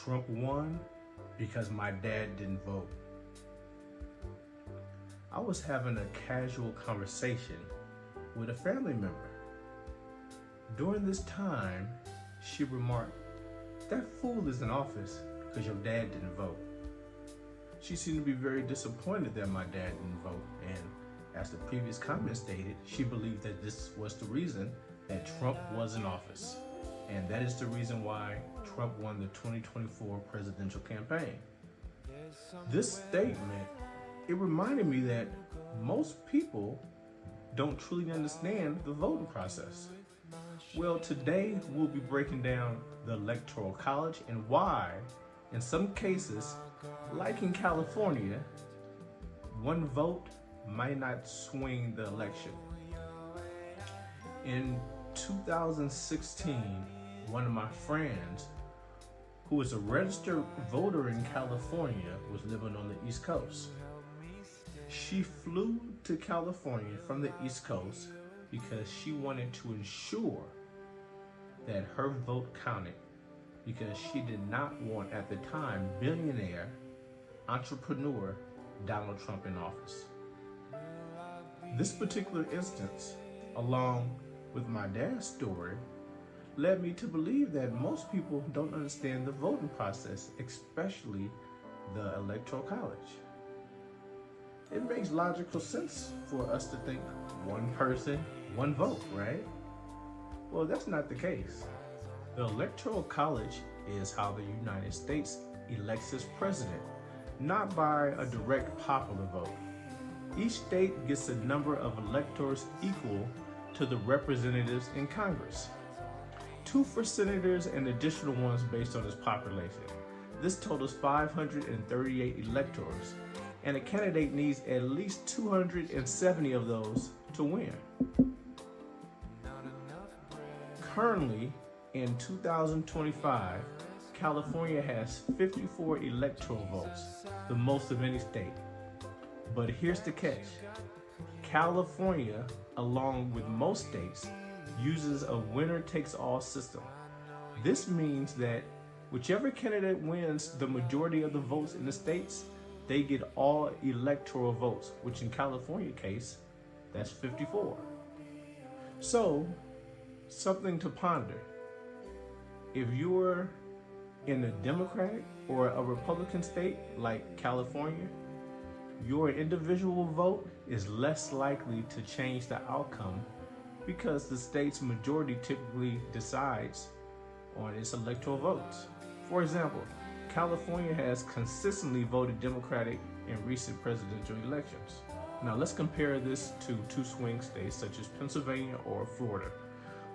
Trump won because my dad didn't vote. I was having a casual conversation with a family member. During this time, she remarked, "That fool is in office because your dad didn't vote." She seemed to be very disappointed that my dad didn't vote, and as the previous comment stated, she believed that this was the reason that Trump was in office, and that is the reason why Trump won the 2024 presidential campaign. This statement, it reminded me that most people don't truly understand the voting process. Well, today we'll be breaking down the Electoral College and why, in some cases, like in California, one vote might not swing the election. In 2016, one of my friends, who is a registered voter in California, was living on the East Coast. She flew to California from the East Coast because she wanted to ensure that her vote counted, because she did not want, at the time, billionaire entrepreneur Donald Trump in office. This particular instance, along with my dad's story, led me to believe that most people don't understand the voting process, especially the Electoral College. It makes logical sense for us to think one person, one vote, right? Well, that's not the case. The Electoral College is how the United States elects its president, not by a direct popular vote. Each state gets a number of electors equal to the representatives in Congress. 2 for senators and additional ones based on its population. This totals 538 electors, and a candidate needs at least 270 of those to win. Currently, in 2025, California has 54 electoral votes, the most of any state. But here's the catch. California, along with most states, uses a winner-takes-all system. This means that whichever candidate wins the majority of the votes in the states, they get all electoral votes, which in California case, that's 54. So, something to ponder. If you're in a Democratic or a Republican state like California, your individual vote is less likely to change the outcome because the state's majority typically decides on its electoral votes. For example, California has consistently voted Democratic in recent presidential elections. Now let's compare this to 2 swing states such as Pennsylvania or Florida,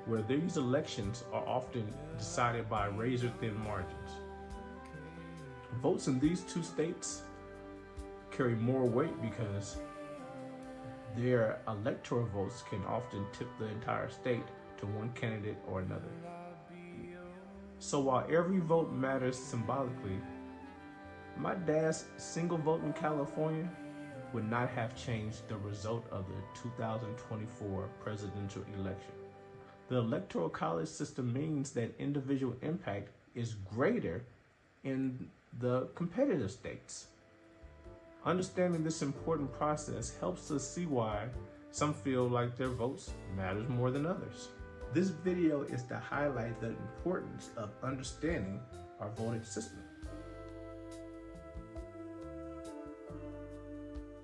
where these elections are often decided by razor-thin margins. Votes in these 2 states carry more weight because their electoral votes can often tip the entire state to one candidate or another. So while every vote matters symbolically, my dad's single vote in California would not have changed the result of the 2024 presidential election. The Electoral College system means that individual impact is greater in the competitive states. Understanding this important process helps us see why some feel like their votes matters more than others. This video is to highlight the importance of understanding our voting system.